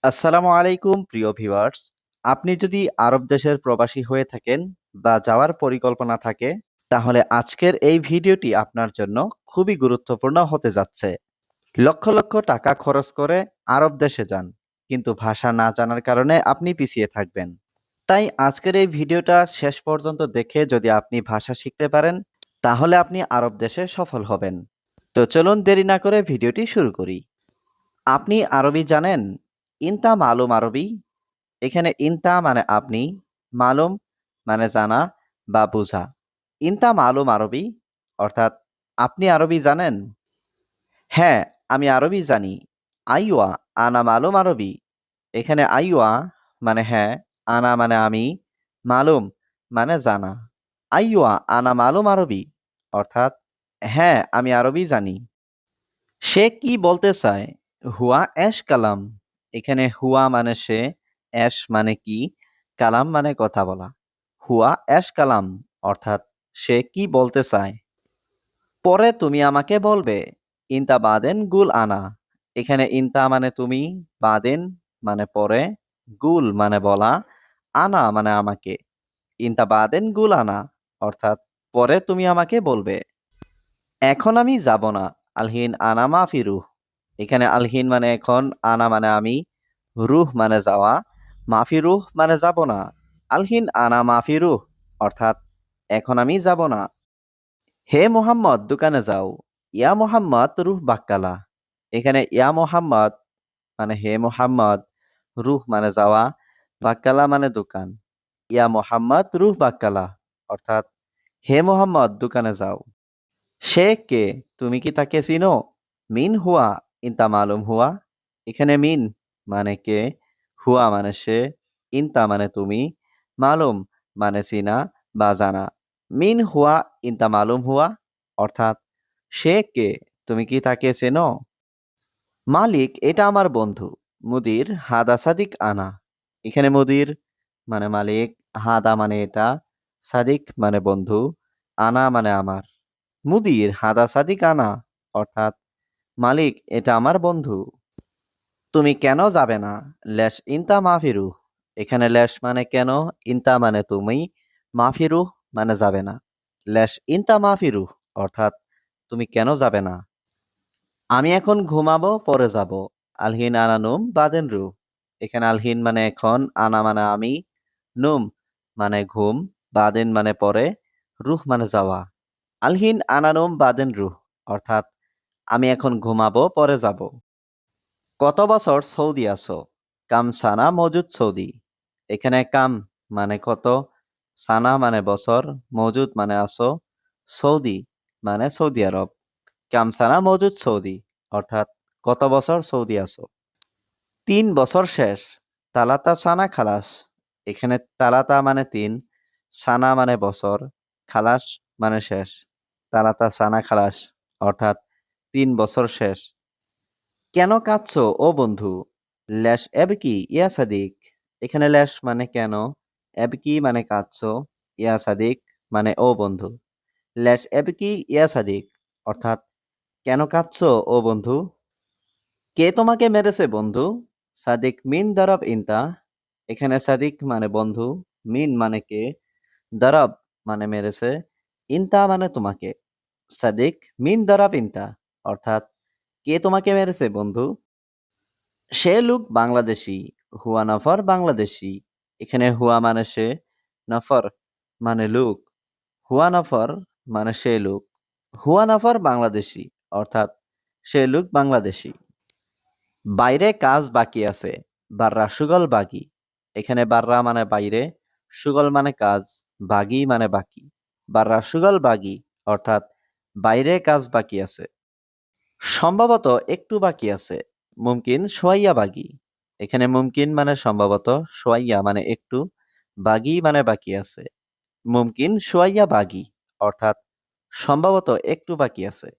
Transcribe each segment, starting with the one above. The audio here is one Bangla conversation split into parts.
আসসালামু আলাইকুম প্রিয় ভিউয়ার্স। আপনি যদি আরব দেশের প্রবাসী হয়ে থাকেন বা যাওয়ার পরিকল্পনা থাকে, তাহলে আজকের এই ভিডিওটি আপনার জন্য খুবই গুরুত্বপূর্ণ হতে যাচ্ছে। লক্ষ লক্ষ টাকা খরচ করে আরব দেশে যান, কিন্তু ভাষা না জানার কারণে আপনি পিছিয়ে থাকবেন। তাই আজকের এই ভিডিওটা শেষ পর্যন্ত দেখে যদি আপনি ভাষা শিখতে পারেন, তাহলে আপনি আরব দেশে সফল হবেন। তো চলুন দেরি না করে ভিডিওটি শুরু করি। আপনি আরবি জানেন? ইনতা মালুম আরবি? এখানে ইনতা মানে আপনি, মালুম মানে জানা বা বোঝা। ইনতা মালুম আরবি অর্থাৎ আপনি আরবি জানেন? হ্যাঁ, আমি আরবি জানি। আইওয়া আনা মালুম আরবি। এখানে আইওয়া মানে হ্যাঁ, আনা মানে আমি, মালুম মানে জানা। আইওয়া আনা মালুম আরবি অর্থাৎ হ্যাঁ, আমি আরবি জানি। সে কি বলতে চায়? হুয়া এশ কালাম। এখানে হুয়া মানে সে, এশ মানে কি, কালাম মানে কথা বলা। হুয়া এশ কালাম অর্থাৎ সে কি বলতে চায়। পরে তুমি আমাকে বলবে। ইনতা বাদেন গুল আনা। এখানে ইনতা মানে তুমি, বাদেন মানে পরে, গুল মানে বলা, আনা মানে আমাকে। ইনতা বাদেন গুল আনা অর্থাৎ পরে তুমি আমাকে বলবে। এখন আমি যাব না। আলহিন আনা মাফি রুহ। এখানে আলহিন মানে এখন, আনা মানে আমি, রুহ মানে যাওয়া, মাফি রুহ মানে যাব না। আলহিন আনা মাফি রুহ অর্থাৎ এখন আমি যাব না। হে মোহাম্মদ দোকানে যাও। ইয়া মোহাম্মদ রুহ বাক্কালা। এখানে ইয়া মোহাম্মদ মানে হে মোহাম্মদ, রুহ মানে যাওয়া, বাক্কালা মানে দোকান। ইয়া মোহাম্মদ রুহ বাক্কালা অর্থাৎ হে মোহাম্মদ দোকানে যাও। সে কে? তুমি কি তাকে চিনো? মিন হুয়া ইনতা মালুম হুয়া। এখানে মিন মানে কে, হুয়া মানে সে, ইনতা মানে তুমি, মালুম মানে চিনা বা জানা। মিন হুয়া ইনতা মালুম হুয়া অর্থাৎ সে কে? তুমি কি তাকে চেনো? মালিক এটা আমার বন্ধু। মুদির হাদা সাদিক আনা। এখানে মুদির মানে মালিক, হাদা মানে এটা, সাদিক মানে বন্ধু, আনা মানে আমার। মুদির হাদা সাদিক আনা অর্থাৎ মালিক এটা আমার বন্ধু। তুমি কেন যাবে না? লেশ ইনতা মাফিরু। এখানে লেশ মানে কেন, ইনতা মানে তুমি, মাফিরু মানে যাবে না। লেশ ইনতা মাফিরু অর্থাৎ তুমি কেন যাবে না? আমি এখন ঘুমাবো, পরে যাব। আলহিন আনা নুম বাদেন রু। এখানে আলহিন মানে এখন, আনা মানে আমি, নুম মানে ঘুম, বাদেন মানে পরে, রুহ মানে যাওয়া। আলহিন আনা নুম বাদেন রুহ অর্থাৎ আমি এখন ঘুমাবো, পরে যাব। কত বছর সৌদি আছো? কাম সানা মজুদ সৌদি। এখানে কাম মানে কত, সানা মানে বছর, মজুদ মানে আছো, সৌদি মানে সৌদি আরব। কাম সানা মজুদ সৌদি অর্থাৎ কত বছর সৌদি আছো। 3 বছর শেষ। তালাতা সানা খালাস। এখানে তালাতা মানে 3, সানা মানে বছর, খালাস মানে শেষ। তালাতা সানা খালাস অর্থাৎ 3 বছর শেষ। কেন কাঁদছো ও বন্ধু? ল্যাশ এবকি ইয়া সাদিক। এখানে ল্যাশ মানে কেন, এবকি মানে কাঁদছো, ইয়া সাদিক মানে ও বন্ধু। ল্যাশ এবকি ইয়া সাদিক অর্থাৎ কেন কাঁদছো ও বন্ধু? কে তোমাকে মেরেছে বন্ধু? সাদিক মিন দারাব ইনতা। এখানে সাদিক মানে বন্ধু, মিন মানে কে, দারাব মানে মেরেছে, ইনতা মানে তোমাকে। সাদিক মিন দারাব ইনতা অর্থাৎ কে তোমাকে মেরেছে বন্ধু? সে লোক বাংলাদেশী। হুয়া নফর বাংলাদেশী। এখানে হুয়া মানে সে, নফর মানে লোক, হুয়া নফর মানে সে লোক। হুয়া নফর বাংলাদেশী অর্থাৎ সে লোক বাংলাদেশী। বাইরে কাজ বাকি আছে। বাররা সুগল বাগি। এখানে বাররা মানে বাইরে, সুগল মানে কাজ, বাগি মানে বাকি। বাররা সুগল বাগি অর্থাৎ বাইরে কাজ বাকি আছে। সম্ভবত একটু বাকি আছে। মুমকিন সোয়াইয়া বাগি। এখানে মুমকিন মানে সম্ভবত, সোয়াইয়া মানে একটু, বাগি মানে বাকি আছে। মুমকিন সোয়াইয়া বাগি অর্থাৎ সম্ভবত একটু বাকি আছে।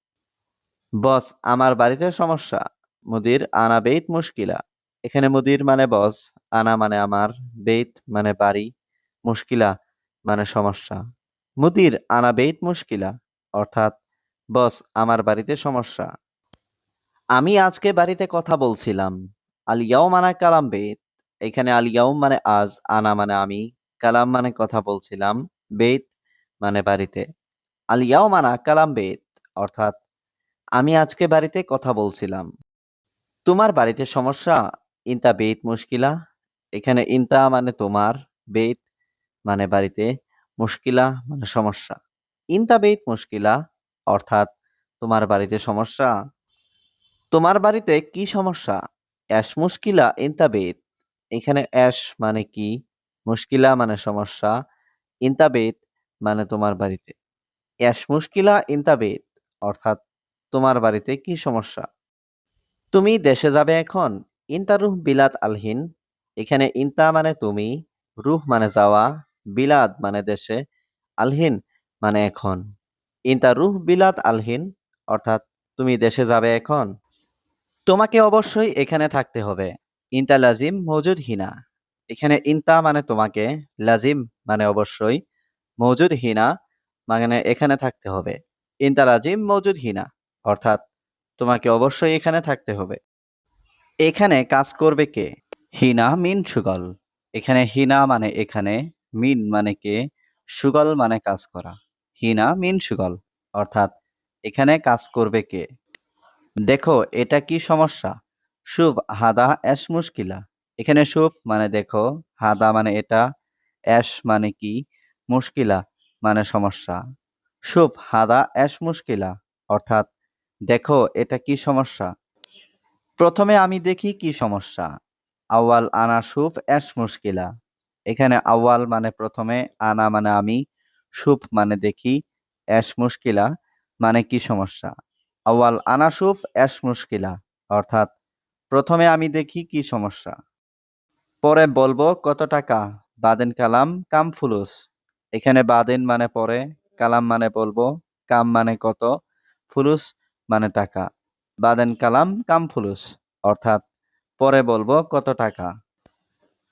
বস আমার বাড়িতে সমস্যা। মুদির আনা বেইত মুশকিলা। এখানে মুদির মানে বস, আনা মানে আমার, বেইত মানে বাড়ি, মুশকিলা মানে সমস্যা। মুদির আনা বেইত মুশকিলা অর্থাৎ বস আমার বাড়িতে সমস্যা। আমি আজকে বাড়িতে কথা বলছিলাম। আল ইয়াউম আনা কালাম বেত। এখানে আল ইয়াউম মানে আজ, আনা মানে আমি, কালাম মানে কথা বলছিলাম, বেত মানে বাড়িতে। আল ইয়াউম আনা কালাম বেত অর্থাৎ আমি আজকে বাড়িতে কথা বলছিলাম। তোমার বাড়িতে সমস্যা? ইনতা বেত মুশকিলা। এখানে ইনতা মানে তোমার, বেত মানে বাড়িতে, মুশকিলা মানে সমস্যা। ইনতা বেত মুশকিলা অর্থাৎ তোমার বাড়িতে সমস্যা। তোমার বাড়িতে কি সমস্যা? অ্যাশ মুশকিলা ইনতা বেত। এখানে অ্যাশ মানে কি, মুশকিলা মানে সমস্যা, ইনতা বেত মানে তোমার বাড়িতে। অ্যাশ মুশকিলা ইনতা বেত অর্থাৎ তোমার বাড়িতে কি সমস্যা? তুমি দেশে যাবে এখন? ইনতা রুহ বিলাদ আলহিন। এখানে ইনতা মানে তুমি, রুহ মানে যাওয়া, বিলাদ মানে দেশে, আলহিন মানে এখন। ইনতা রুহ বিলাদ আলহিন অর্থাৎ তুমি দেশে যাবে এখন। তোমাকে অবশ্যই এখানে থাকতে হবে। ইনতা লাজিম মৌজুদ হিনা। এখানে ইনতা মানে তোমাকে, লাজিম মানে অবশ্যই, মৌজুদ হিনা মানে এখানে থাকতে হবে। ইনতা লাজিম মৌজুদ হিনা অর্থাৎ তোমাকে অবশ্যই এখানে থাকতে হবে। এখানে কাজ করবে কে? হিনা মিন সুগল। এখানে হিনা মানে এখানে, মিন মানে কে, সুগল মানে কাজ করা। হিনা মিন সুগল অর্থাৎ এখানে কাজ করবে কে? দেখো এটা কি সমস্যা? শুভ হাদা অ্যাশ মুশকিলা। এখানে শুভ মানে দেখো, হাদা মানে এটা, অ্যাশ মানে কি, মুশকিলা মানে সমস্যা। শুভ হাদা অ্যাশ মুশকিলা অর্থাৎ দেখো এটা কি সমস্যা। প্রথমে আমি দেখি কি সমস্যা। আওয়াল আনা শুভ অ্যাশ মুশকিলা। এখানে আওয়াল মানে প্রথমে, আনা মানে আমি, শুভ মানে দেখি, অ্যাশ মুশকিলা মানে কি সমস্যা। আওয়াল আনা শুভ অ্যাশ মুশকিলা অর্থাৎ প্রথমে আমি দেখি কি সমস্যা। পরে বলবো কত টাকা। বাদেন কালাম কাম ফুলুস। এখানে বাদেন মানে পরে, কালাম মানে বলবো, কাম মানে কত, ফুলুস মানে টাকা। বাদেন কালাম কাম ফুলুস অর্থাৎ পরে বলবো কত টাকা।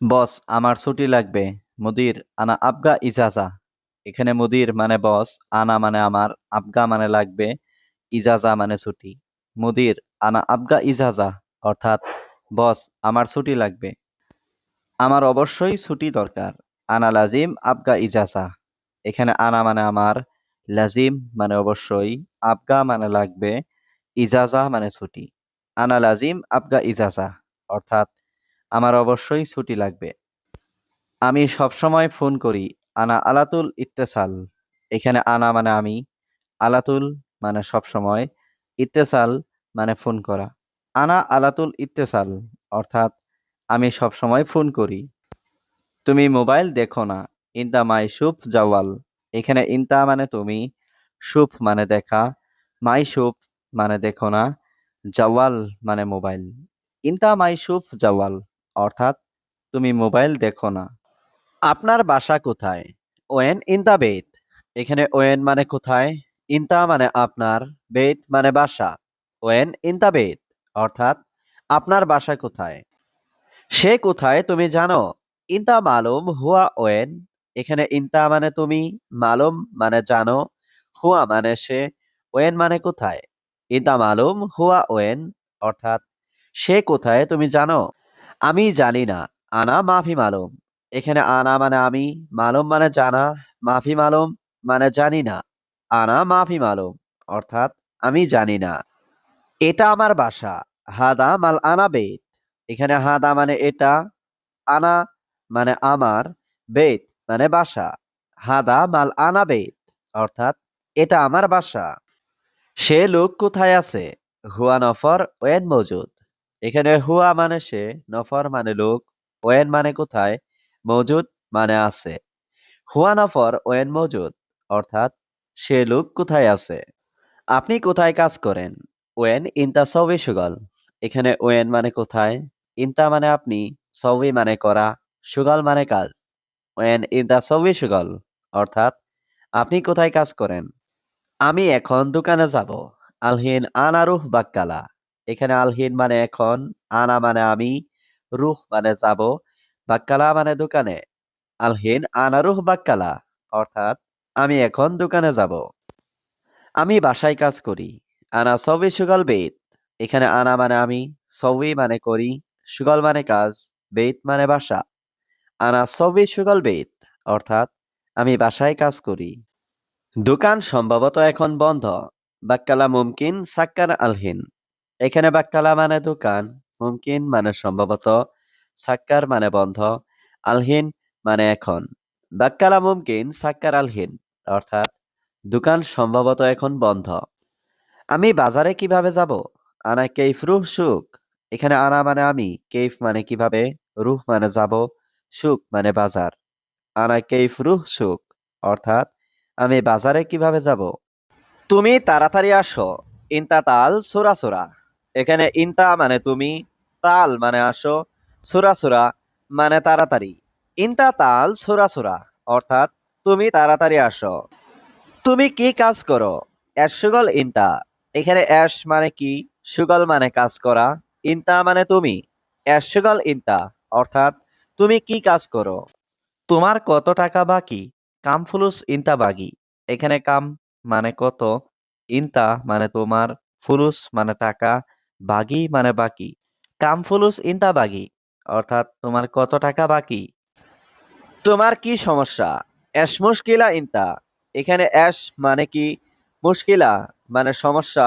বস আমার ছুটি লাগবে। মুদির আনা আবগা ইজাজা। এখানে মুদির মানে বস, আনা মানে আমার, আবগা মানে লাগবে, ইজাজা মানে ছুটি। মুদির আনা আবগা ইজাজা অর্থাৎ বস আমার ছুটি লাগবে। আমার অবশ্যই ছুটি দরকার। আনা লাজিম আবগা ইজাজা। এখানে আনা মানে আমার, লাজিম মানে অবশ্যই, আবগা মানে লাগবে, ইজাজা মানে ছুটি। আনা লাজিম আবগা ইজাজা অর্থাৎ আমার অবশ্যই ছুটি লাগবে। আমি সবসময় ফোন করি। আনা আলাতুল ইত্তেসাল। এখানে আনা মানে আমি, আলাতুল মানে সবসময়, ইত্তেসাল মানে ফোন করা। আনা আলাতুল ইত্তেসাল অর্থাৎ আমি সবসময় ফোন করি। তুমি মোবাইল দেখো না। ইনতা মাই শুভ জাওয়াল। এখানে ইনতা মানে তুমি, শুভ মানে দেখা, মাই শুভ মানে দেখো না, জাওয়াল মানে মোবাইল। ইনতা মাই শুভ জাওয়াল অর্থাৎ তুমি মোবাইল দেখো না। আপনার বাসা কোথায়? ওয়েন ইন দা বেত। এখানে ওয়েন মানে কোথায়, ইনতা মানে আপনার, বেত মানে বাসা। ওয়েন ইন দা বেত অর্থাৎ আপনার বাসা কোথায়। সে কোথায় তুমি জানো? ইনতা মালুম হুয়া ওয়েন। এখানে ইনতা মানে তুমি, মালুম মানে জানো, হুয়া মানে সে, ওয়েন মানে কোথায়। ইনতা মালুম হুয়া ওয়েন অর্থাৎ সে কোথায় তুমি জানো? আমি জানি না। আনা মাফি মালুম। এখানে আনা মানে আমি, মালুম মানে জানা, মাফি মালুম মানে জানি না। আনা মাফি মালুম অর্থাৎ আমি জানি না। এটা আমার বাসা। হাদা মাল আনা বেত। এখানে হাদা মানে এটা, আনা মানে আমার, বেত মানে বাসা। হাদা মাল আনা বেত অর্থাৎ এটা আমার বাসা। সে লোক কোথায় আছে? হুয়া নফর ওয়েন মজুদ। এখানে হুয়া মানে সে, নফর মানে লোক, ওয়েন মানে কোথায়, মজুদ মানে আছে। হুয়া নফর ওয়েন মজুদ অর্থাৎ সে লোক কোথায় আছে। আপনি কোথায় কাজ করেন? ওয়েন ইনতা সবে সুগল। এখানে ওয়েন মানে কোথায়, ইনতা মানে আপনি, সবে মানে করা, সুগল মানে কাজ। ওয়েন ইনতা সবে সুগল অর্থাৎ আপনি কোথায় কাজ করেন। আমি এখন দোকানে যাব। আলহিন আনা রুহ বাক্কালা। এখানে আলহিন মানে এখন, আনা মানে আমি, রুহ মানে যাব, বাক্কালা মানে দোকানে। আলহিন আনা রুহ বাক্কালা অর্থাৎ আমি এখন দোকানে যাব। আমি বাসায় কাজ করি। আনা সবে সুগাল বেত। এখানে আনা মানে আমি, সবই মানে করি, সুগল মানে কাজ, বেইত মানে বাসা। আনা সবই সুগল বেইত, অর্থাৎ আমি বাসায় কাজ করি। দোকান সম্ভবত এখন বন্ধ। বাক্কালা মুমকিন সাক্কার আলহিন। এখানে বাক্কালা মানে দোকান, মুমকিন মানে সম্ভবত, সাক্কার মানে বন্ধ, আলহিন মানে এখন। বাক্কালা মুমকিন সাক্কার আলহিন, অর্থাৎ দোকান সম্ভবত এখন বন্ধ। আমি বাজারে কিভাবে যাব? আনা কেইফ রুহ সুক। এখানে আনা মানে আমি, কেইফ মানে কিভাবে, রুহ মানে যাব, সুক মানে বাজার। আনা কেইফ রুহ সুক, অর্থাৎ আমি বাজারে কিভাবে যাব। তুমি তাড়াতাড়ি আসো। ইনতা তাল সোরা সোরা। এখানে ইনতা মানে তুমি, তাল মানে আসো, সোরা সোরা মানে তাড়াতাড়ি। ইনতা তাল সোরা সোরা, অর্থাৎ তুমি তাড়াতাড়ি আসো। তুমি কি কাজ করো? অ্যাশ সুগল ইনতা। এখানে অ্যাশ মানে কি, সুগল মানে কাজ করা, ইনতা মানে তুমি। অ্যাশ সুগল ইনতা, অর্থাৎ তুমি কি কাজ করো। তোমার কত টাকা বাকি? কাম ফুলুস ইনতা বাগি। এখানে কাম মানে কত, ইনতা মানে তোমার, ফুলুস মানে টাকা, বাগি মানে বাকি। কাম ফুলুস ইনতা বাগি, অর্থাৎ তোমার কত টাকা বাকি। তোমার কি সমস্যা? অ্যাশ মুশকিলা ইনতা। এখানে অ্যাশ মানে কি, মুশকিলা মানে সমস্যা,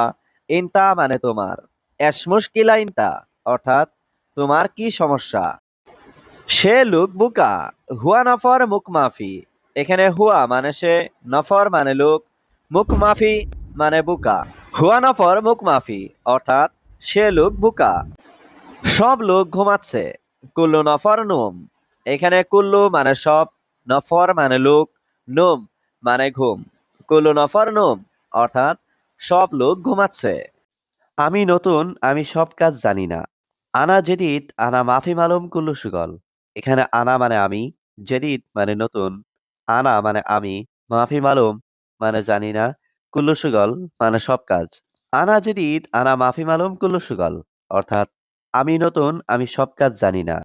ইনতা মানে তোমার। অ্যাশ মুশকিলা ইনতা, অর্থাৎ তোমার কি সমস্যা। সে লোক বুকা, হুয়া নফর মুখ মাফি। এখানে হুয়া মানে সে, নফর মানে লোক, মুখ মাফি মানে বুকা। হুয়া নফর মুখ মাফি, অর্থাৎ সে লোক বুকা। সব লোক ঘুমাচ্ছে। কুল্লু নফর নুম। এখানে কুল্লু মানে সব, নফর মানে লোক, নুম মানে ঘুম। কুল্লু নফর নুম, অর্থাৎ সব লোক ঘুমাচ্ছে। আমি নতুন, আমি সব কাজ জানি না। আনা জেদিদ আনা মাফি মালুম কুল্লু সুগল। এখানে আনা মানে আমি, জেদিদ মানে নতুন, আনা মানে আমি, মাফি মালুম মানে জানি না, কুল্লু সুগল মানে সব কাজ। আনা জেদিদ আনা মাফি মালুম কুল্লু সুগল, অর্থাৎ আমি নতুন, আমি সব কাজ জানি না।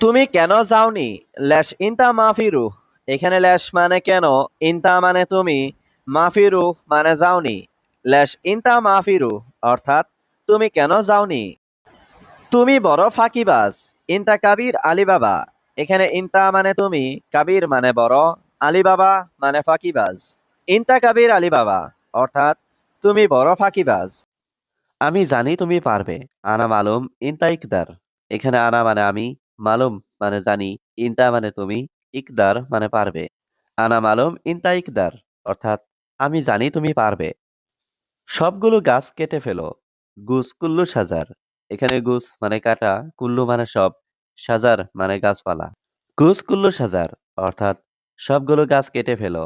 তুমি কেন যাওনি? ল্যাশ ইনতা মাফি রুহ। এখানে ল্যাশ মানে কেন, ইনতা মানে তুমি, মাফি রুহ মানে যাওনি। ল্যাশ ইনতা মাফি রুহ, অর্থাৎ তুমি কেন যাওনি। তুমি বড় ফাঁকিবাজ। ইনতা কাবির আলিবাবা। এখানে ইনতা মানে তুমি, কাবির মানে বড়, আলিবাবা মানে ফাঁকিবাজ। ইনতা কাবির আলিবাবা, অর্থাৎ তুমি বড় ফাঁকিবাজ। আমি জানি তুমি পারবে। আনা মালুম ইনতা ইকদার। এখানে আনা মানে আমি, মালুম মানে জানি, ইনতা মানে তুমি, ইকদার মানে পারবে। আনা মালুম ইনতা ইকদার, অর্থাৎ আমি জানি তুমি পারবে। সবগুলো গাছ কেটে ফেলো। গুস কুল্লু সাজার। এখানে গুস মানে কাটা, কুল্লু মানে সব, সাজার মানে গাছপালা। গুস কুল্লু সাজার, অর্থাৎ সবগুলো গাছ কেটে ফেলো।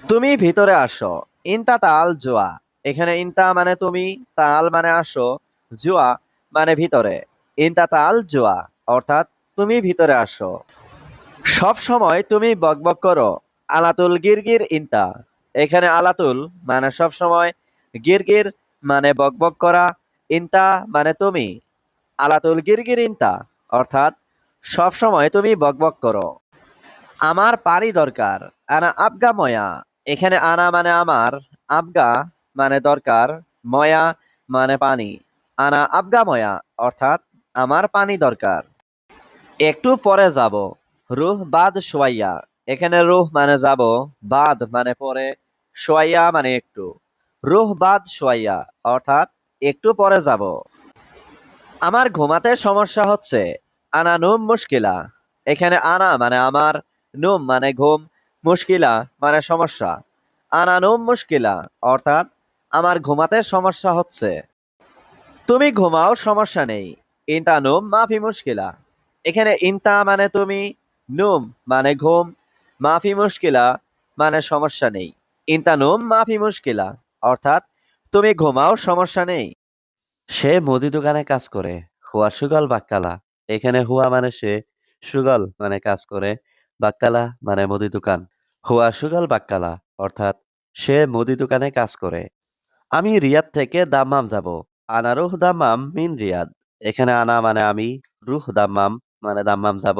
তুমি ভিতরে আসো। ইনতা তাল জোয়া। এখানে ইনতা মানে তুমি, তাল মানে আসো, জোয়া মানে ভিতরে। ইনতা তাল জোয়া, অর্থাৎ তুমি ভিতরে আসো। সব সময় তুমি বকবক করো। আলাতুল গিরগির ইনতা। এখানে আলাতুল মানে সব সময়, গিরগির মানে বকবক করা, ইনতা মানে তুমি। আলাতুল গিরগির ইনতা, অর্থাৎ সব সময় তুমি বকবক করো। আমার পানি দরকার। আনা আবগা ময়া। এখানে আনা মানে আমার, আবগা মানে দরকার, ময়া মানে পানি। আনা আবগা ময়া, অর্থাৎ আমার পানি দরকার। একটু পরে যাব। রুহ বাদ সোয়াইয়া। এখানে রুহ মানে যাব, বাদ মানে পরে, সোয়াইয়া মানে একটু। রুহ বাদ সোয়াইয়া, অর্থাৎ একটু পরে যাব। আমার ঘুমাতে সমস্যা হচ্ছে। আনা নুম মুশকিলা। এখানে আনা মানে আমার, নুম মানে ঘুম, মুশকিলা মানে সমস্যা। আনা নুম মুশকিলা, অর্থাৎ আমার ঘুমাতে সমস্যা হচ্ছে। তুমি ঘুমাও সমস্যা নেই। ইনতা নুম মাফি মুশকিলা। এখানে ইনতা মানে তুমি, নুম মানে ঘুম, মাফি মুশকিলা মানে সমস্যা নেই। ইনতা নুম মাফি মুশকিলা, অর্থাৎ তুমি ঘুমাও সমস্যা নেই। সে মুদি দোকানে কাজ করে। হুয়া সুগল বাক্কালা। এখানে হুয়া মানে সে, সুগল মানে কাজ করে, বাক্কালা মানে মুদি দোকান। হুয়া সুগল বাক্কালা, অর্থাৎ সে মুদি দোকানে কাজ করে। আমি রিয়াদ থেকে দাম্মাম যাব। আনা রুহ দাম্মাম মিন রিয়াদ। এখানে আনা মানে আমি, রুহ দাম্মাম মানে দাম্মাম যাব,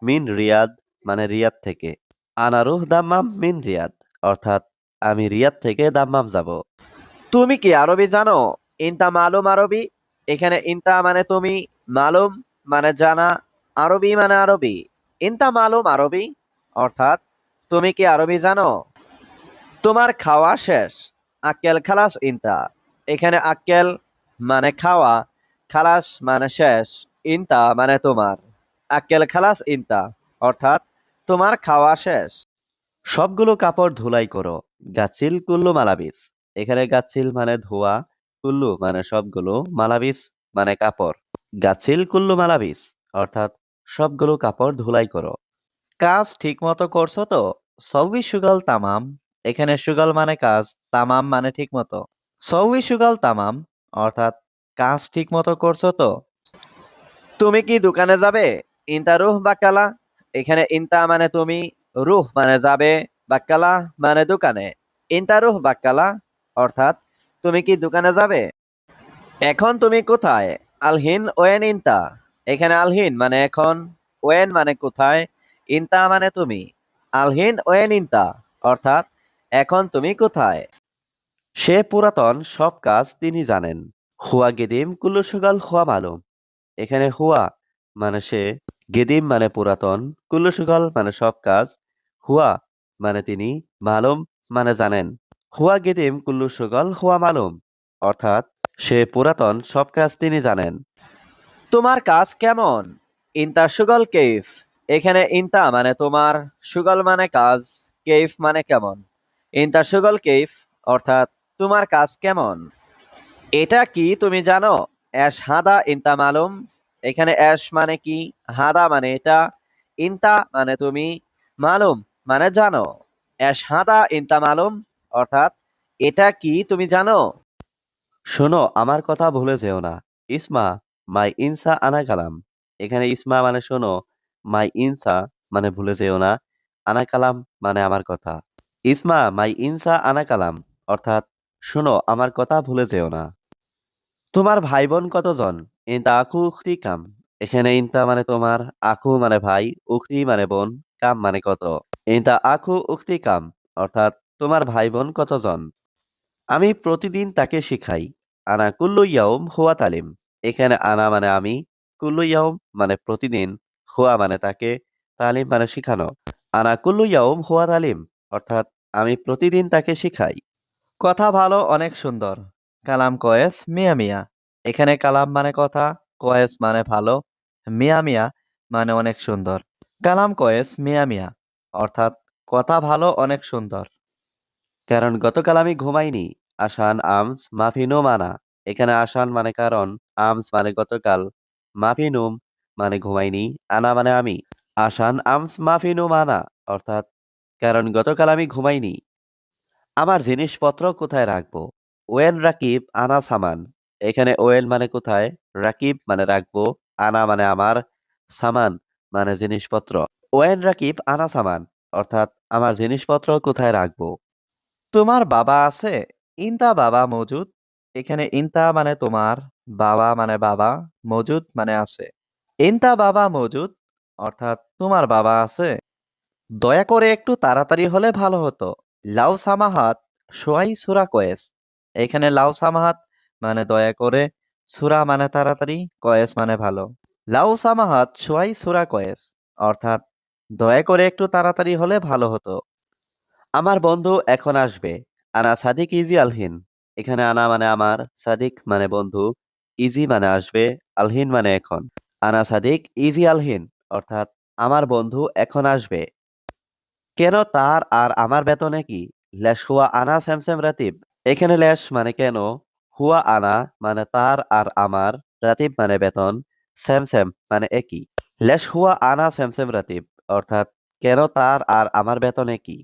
মিন রিয়াদ মানে রিয়াদ থেকে। আনা রুহ দাম্মাম মিন রিয়াদ, অর্থাৎ আমি রিয়াদ থেকে দাম্মাম যাব। তুমি কি আরবি জানো? ইনতা মালুম আরবি। এখানে ইনতা মানে তুমি, মালুম মানে জানা, আরবি মানে আরবি। ইনতা মালুম আরবি, অর্থাৎ তুমি কি আরবি জানো? তোমার খাওয়া শেষ, আক্কেল খালাস ইনতা। এখানে আক্কেল মানে খাওয়া, খালাস মানে শেষ, ইনতা মানে তোমার। আক্কেল খালাস ইনতা, অর্থাৎ তোমার খাওয়া শেষ। সবগুলো কাপড় ধুলাই করো। গাছিল কুল্লু মালাবিস। এখানে গাছিল মানে ধোয়া, কুল্লু মানে সবগুলো, মালাবিস মানে কাপড়। গাছিল কুল্লু মালাবিস, অর্থাৎ সবগুলো কাপড় ধুলাই করো। কাজ ঠিক মতো করছো তো? সৌবি সুগল তামাম। এখানে সুগল মানে কাজ, তামাম মানে ঠিক মতো। সৌবি সুগল তামাম, অর্থাৎ কাজ ঠিক মতো করছো তো? তুমি কি দোকানে যাবে? ইনতা রুহ বাক্কালা। এখানে ইনতা মানে তুমি, রুহ মানে যাবে, বাক্কালা মানে দোকানে। ইনতা রুহ বাক্কালা, অর্থাৎ তুমি কি দোকানে যাবে? এখন তুমি কোথায়? আলহিন ওয়েন ইনতা। এখানে আলহিন মানে এখন, ওয়েন মানে কোথায়, ইনতা মানে তুমি। আলহিন ওয়েন ইনতা, অর্থাৎ এখন তুমি কোথায়? সে পুরাতন, সব কাজ তিনি জানেন। হুয়া গেদিম কুল্লু সুগাল হুয়া মালুম। এখানে হুয়া মানে সে, গেদিম মানে পুরাতন, কুল্লু সুগাল মানে সব কাজ, হুয়া মানে তিনি, মালুম মানে জানেন। হুয়া গেদিম কুল্লু সুগল হুয়া মালুম, অর্থাৎ সে পুরাতন, সব কাজ তিনি জানেন। তোমার কাজ কেমন? ইনতা সুগল কেইফ। এখানে ইনতা মানে তোমার, সুগল মানে কাজ, কেইফ মানে কেমন। ইনতা সুগল কেইফ, অর্থাৎ তোমার কাজ কেমন? এটা কি তুমি জানো? অ্যাশ হাদা ইনতা মালুম। এখানে অ্যাশ মানে কি, হাদা মানে এটা, ইনতা মানে তুমি, মালুম মানে জানো। অ্যাশ হাদা ইনতা মালুম, অর্থাৎ এটা কি তুমি জানো? শোনো, আমার কথা ভুলে যেও না। ইসমা মাই ইনসা আনা কালাম। এখানে ইসমা মানে শোনো, মাই ইনসা মানে ভুলে যেও না, আনা কালাম মানে আমার কথা। ইসমা মাই ইনসা আনা কালাম, অর্থাৎ শোনো, আমার কথা ভুলে যেও না। তোমার ভাই বোন কতজন? ইনতা আখু উখতি কাম। এখানে ইনতা মানে তোমার, আখু মানে ভাই, উখতি মানে বোন, কাম মানে কত। ইনতা আখু উখতি কাম, অর্থাৎ তোমার ভাই বোন কতজন? আমি প্রতিদিন তাকে শিখাই। আনা কুল্লু ইয়াউম হুয়া তালিম। এখানে আনা মানে আমি, কুল্লু ইয়াউম মানে প্রতিদিন, হুয়া মানে তাকে, তালিম মানে শিখানো। আনা কুল্লু ইয়াউম হুয়া তালিম, অর্থাৎ আমি প্রতিদিন তাকে শিখাই। কথা ভালো, অনেক সুন্দর। কালাম কয়েস মিয়া মিয়া। এখানে কালাম মানে কথা, কয়েস মানে ভালো, মিয়া মিয়া মানে অনেক সুন্দর। কালাম কয়েস মিয়া মিয়া, অর্থাৎ কথা ভালো, অনেক সুন্দর। কারণ গতকাল আমি ঘুমাইনি। আসান আমস মাফিনো মানা। এখানে আসান মানে কারণ, আমস মানে গতকাল, মাফিনুম মানে ঘুমাইনি, আনা মানে আমি। আসান আমস মাফিনু মানা, অর্থাৎ কারণ গতকাল আমি ঘুমাইনি। আমার জিনিসপত্র কোথায় রাখবো? ওয়েন রাকিব আনা সামান। এখানে ওয়েন মানে কোথায়, রাকিব মানে রাখবো, আনা মানে আমার, সামান মানে জিনিসপত্র। ওয়েন রাকিব আনা সামান, অর্থাৎ আমার জিনিসপত্র কোথায় রাখবো। তোমার বাবা আছে? ইনতা বাবা মজুদ। এখানে ইনতা মানে তোমার, বাবা মানে বাবা, মজুদ মানে আছে। ইনতা বাবা মজুদ, অর্থাৎ তোমার বাবা আছে। দয়া করে একটু তাড়াতাড়ি হলে ভালো হতো। লাউ সামাহাত সোয়াই সুরা কয়েস। এখানে লাউ সামাহাত মানে দয়া করে, সুরা মানে তাড়াতাড়ি, কয়েস মানে ভালো। লাউ সামাহাত সোয়াই সুরা কয়েস, অর্থাৎ দয়া করে একটু তাড়াতাড়ি হলে ভালো হতো। আমার বন্ধু এখন আসবে। আনা সাদিক ইজি আলহিন। এখানে আনা মানে আমার, সাদিক মানে বন্ধু, ইজি মানে আসবে, আলহিন মানে এখন। আনা সাদিক ইজি আলহিন, অর্থাৎ আমার বন্ধু এখন আসবে। কেন তার আর আমার বেতনে কি? লেশ হুয়া আনা স্যামস্যাম রাতিব। এখানে লেশ মানে কেন, হুয়া আনা মানে তার আর আমার, রাতিব মানে বেতন, স্যামস্যাম মানে একই। লেশ হুয়া আনা স্যামস্যাম রাতিব, অর্থাৎ কেন তার আর আমার বেতনে কি?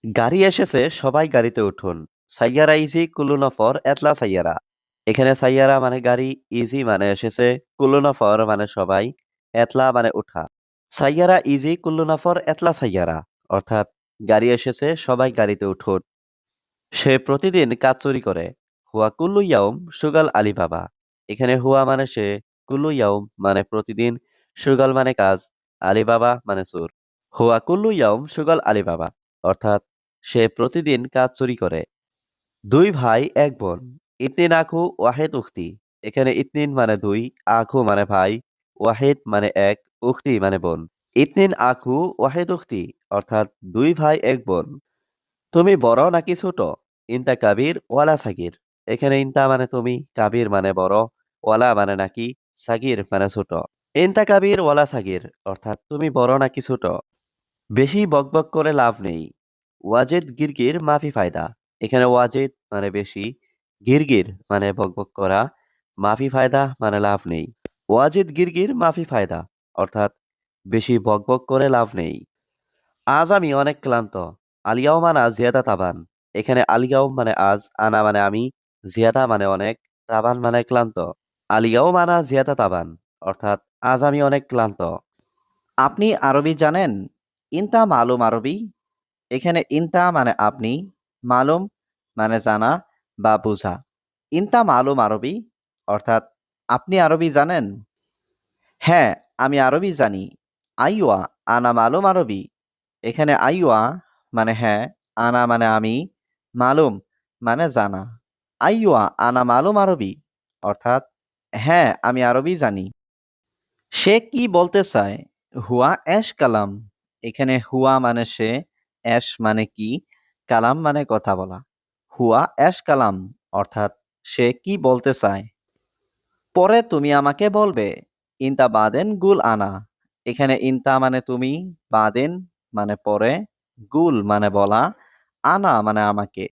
গাড়ি এসেছে, সবাই গাড়িতে উঠুন। সাইয়ারা ইজি কুল্লু নফর এতলা সাইয়ারা। এখানে সাইয়ারা মানে গাড়ি, ইজি মানে এসেছে, কুল্লু নফর মানে সবাই, এতলা মানে উঠা। সাইয়ারা ইজি কুল্লু নফর এতলা সাইয়ারা, অর্থাৎ গাড়ি এসেছে, সবাই গাড়িতে উঠুন। সে প্রতিদিন কাজ চুরি করে। হুয়া কুল্লু ইয়াউম সুগাল আলী বাবা। এখানে হুয়া মানে সে, কুল্লু ইয়াউম মানে প্রতিদিন, সুগাল মানে কাজ, আলী বাবা মানে চোর। হুয়া কুল্লু ইয়াউম সুগাল আলী বাবা, অর্থাৎ সে প্রতিদিন কাজ চুরি করে। দুই ভাই এক বোন। ইতনে নাকু ওয়াহেদ উখতি। এখানে ইতনিন মানে দুই, আখু মানে ভাই, ওয়াহিদ মানে এক, উখতি মানে বোন। ইতনিন আখু ওয়াহিদ উখতি অর্থাৎ দুই ভাই এক বোন। তুমি বড় নাকি ছোট? ইনতা কাবির ওয়ালা সাগির। এখানে ইনতা মানে তুমি, কাবির মানে বড়, ওয়ালা মানে নাকি, সাগির মানে ছোট। ইনতা কাবির ওয়ালা সাগির অর্থাৎ তুমি বড় নাকি ছোট। বেশি বকবক করে লাভ নেই। ওয়াজেদ গিরগির মাফি ফায়দা। এখানে ওয়াজেদ মানে বেশি, গিরগির মানে বকবক করা, মাফি ফায়দা মানে লাভ নেই। ওয়াজেদ গিরগির মাফি ফায়দা অর্থাৎ বেশি বকবক করে লাভ নেই। আজ আমি অনেক ক্লান্ত। আলিয়াও মানা জিয়াদা তাবান। এখানে আলিয়াও মানে আজ, আনা মানে আমি, জিয়াদা মানে অনেক, তাবান মানে ক্লান্ত। আলিয়াও মানা জিয়াদা তাবান অর্থাৎ আজ আমি অনেক ক্লান্ত। আপনি আরবি জানেন? ইনতা মালুম আরবি। এখানে ইনতা মানে আপনি, মালুম মানে জানা বা বোঝা। ইনতা মালুম আরবি অর্থাৎ আপনি আরবি জানেন? হ্যাঁ, আমি আরবি জানি। আইওয়া আনা মালুম আরবি। এখানে আইওয়া মানে হ্যাঁ, আনা মানে আমি, মালুম মানে জানা। আইওয়া আনা মালুম আরবি অর্থাৎ হ্যাঁ, আমি আরবি জানি। সে কি বলতে চায়? হুয়া এশ কালাম। এখানে হুয়া মানে সে, এশ মানে কি, কালাম মানে কথা বলা। হুয়া এশ কালাম অর্থাৎ সে কি বলতে চায়। পরে তুমি আমাকে বলবে। ইনতা বাদেন গুল আনা। এখানে ইনতা মানে তুমি, বাদেন মানে পরে, গুল মানে বলা, আনা মানে আমাকে।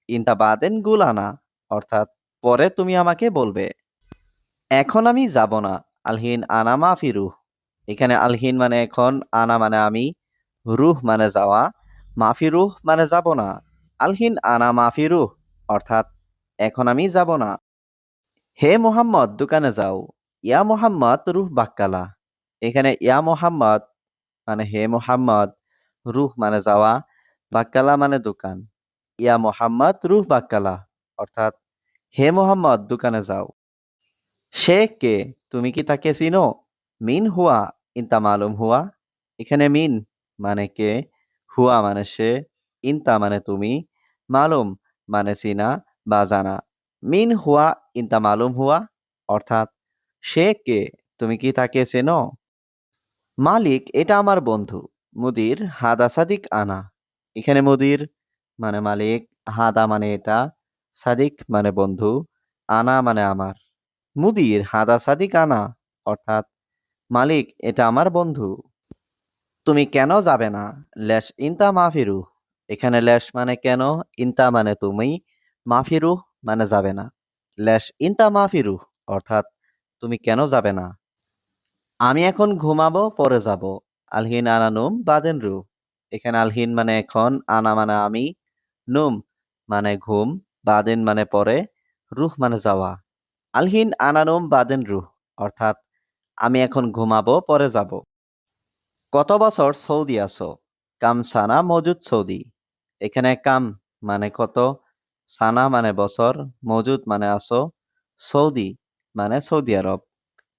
ইনতা বাদেন গুল আনা অর্থাৎ পরে তুমি আমাকে বলবে। এখন আমি যাব না। আলহিন আনা মাফি রুহ। এখানে আলহিন মানে এখন, আনা মানে আমি, রুহ মানে যাওয়া, মাফি রুহ মানে যাব না। আলহিন আনা মাফি রুহ অর্থাৎ এখন আমি যাব না। হে মোহাম্মদ দোকানে যাও। ইয়া মোহাম্মদ রুহ বাক্কালা। এখানে ইয়া মোহাম্মদ মানে হে মোহাম্মদ, রুহ মানে যাওয়া, বাক্কালা মানে দোকান। ইয়া মোহাম্মদ রুহ বাক্কালা অর্থাৎ হে মোহাম্মদ দোকানে যাও। সে কে? তুমি কি তাকে চিনো? মিন হুয়া ইনতা মালুম হুয়া। এখানে মিন মানে কে, হুয়া মানে সে, ইনতা মানে তুমি, মালুম মানে চিনা বা জানা। মিন হুয়া ইনতা মালুম হুয়া অর্থাৎ সে কে? তুমি কি তাকে চেনো? মালিক এটা আমার বন্ধু। মুদির হাদা সাদিক আনা। এখানে মুদির মানে মালিক, হাদা মানে এটা, সাদিক মানে বন্ধু, আনা মানে আমার। মুদির হাদা সাদিক আনা অর্থাৎ মালিক এটা আমার বন্ধু। তুমি কেন যাবে না? লেশ ইনতা মাফিরু। এখানে লেশ মানে কেন, ইনতা মানে তুমি, মাফিরু মানে যাবে না। লেশ ইনতা মাফিরু অর্থাৎ তুমি কেন যাবে না? আমি এখন ঘুমাবো, পরে যাব। আলহিন আনা নুম বাদেন রু। এখানে আলহিন মানে এখন, আনা মানে আমি, নুম মানে ঘুম, বাদেন মানে পরে, রুহ মানে যাওয়া। আলহিন আনা নুম বাদেন রুহ অর্থাৎ আমি এখন ঘুমাবো, পরে যাব। কত বছর সৌদি আছো? কাম সানা মজুদ সৌদি। এখানে কাম মানে কত, সানা মানে বছর, মজুদ মানে আছো, সৌদি মানে সৌদি আরব।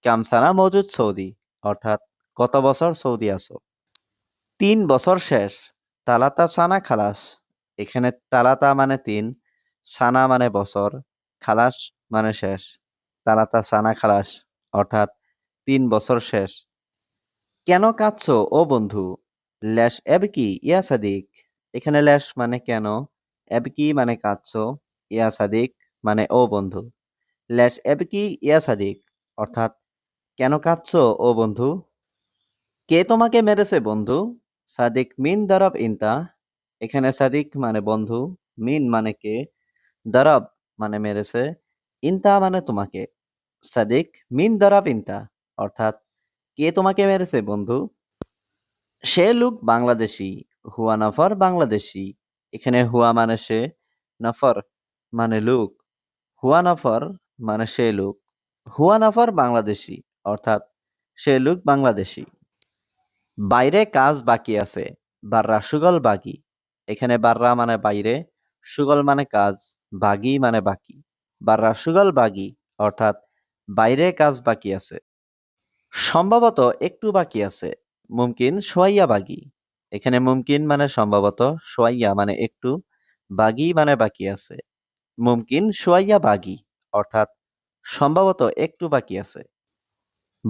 কাম সানা মজুদ সৌদি অর্থাৎ কত বছর সৌদি আছো। 3 বছর শেষ। তালাতা সানা খালাস। এখানে তালাতা মানে 3, সানা মানে বছর, খালাস মানে শেষ। তালাতা সানা খালাস অর্থাৎ 3 বছর শেষ। কেন কাঁদছো ও বন্ধু? ল্যাশ এবকি ইয়া সাদিক। এখানে ল্যাশ মানে কেন, এবকি মানে কাঁদছো, ইয়া সাদিক মানে ও বন্ধু। ল্যাশ এবকি ইয়া সাদিক অর্থাৎ কেন কাঁদছো ও বন্ধু? কে তোমাকে মেরেছে বন্ধু? সাদিক মিন দারাব ইনতা। এখানে সাদিক মানে বন্ধু, মিন মানে কে, দারাব মানে মেরেছে, ইনতা মানে তোমাকে। সাদিক মিন দারাব ইনতা অর্থাৎ কে তোমাকে মেরেছে বন্ধু? সে লোক বাংলাদেশী। হুয়া নফর বাংলাদেশী। এখানে হুয়া মানে সে, নফর মানে লোক, হুয়া নফর মানে সে লোক। হুয়া নফর বাংলাদেশী অর্থাৎ সে লোক বাংলাদেশী। বাইরে কাজ বাকি আছে। বাররা সুগল বাগি। এখানে বাররা মানে বাইরে, সুগল মানে কাজ, বাগি মানে বাকি। বাররা সুগল বাগি অর্থাৎ বাইরে কাজ বাকি আছে। সম্ভবত একটু বাকি আছে। মুমকিন সোয়াইয়া বাগি। এখানে মুমকিন মানে সম্ভবত, সোয়াইয়া মানে একটু, বাগি মানে বাকি আছে। মুমকিন সোয়াইয়া বাগি অর্থাৎ সম্ভবত একটু বাকি আছে।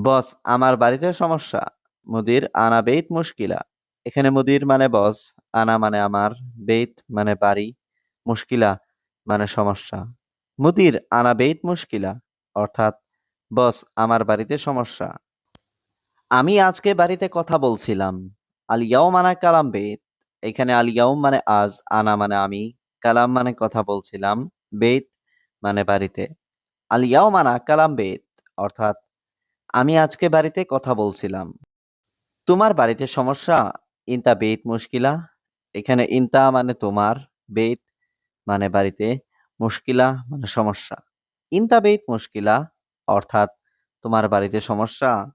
বস, আমার বাড়িতে সমস্যা। মুদির, আনা বেইত মুশকিলা। এখানে মুদির মানে বস, আনা মানে আমার, বেইত মানে বাড়ি, মুশকিলা মানে সমস্যা। মুদির, আনা বেইত মুশকিলা, অর্থাৎ বস, আমার বাড়িতে সমস্যা। আমি আজকে বাড়িতে কথা বলছিলাম। আল ইয়াউম আনা কালাম বেইত। এখানে আল ইয়াউম মানে আজ, আনা মানে আমি, কালাম মানে কথা বলছিলাম, বেইত মানে বাড়িতে। আল ইয়াউম আনা কালাম বেইত, অর্থাৎ আমি আজকে বাড়িতে কথা বলছিলাম। তোমার বাড়িতে সমস্যা? ইনতা বেইত মুশকিলা। এখানে ইনতা মানে তোমার, বেইত মানে বাড়িতে, মুশকিলা মানে সমস্যা। ইনতা বেইত মুশকিলা, অর্থাৎ তোমার বাড়িতে সমস্যা।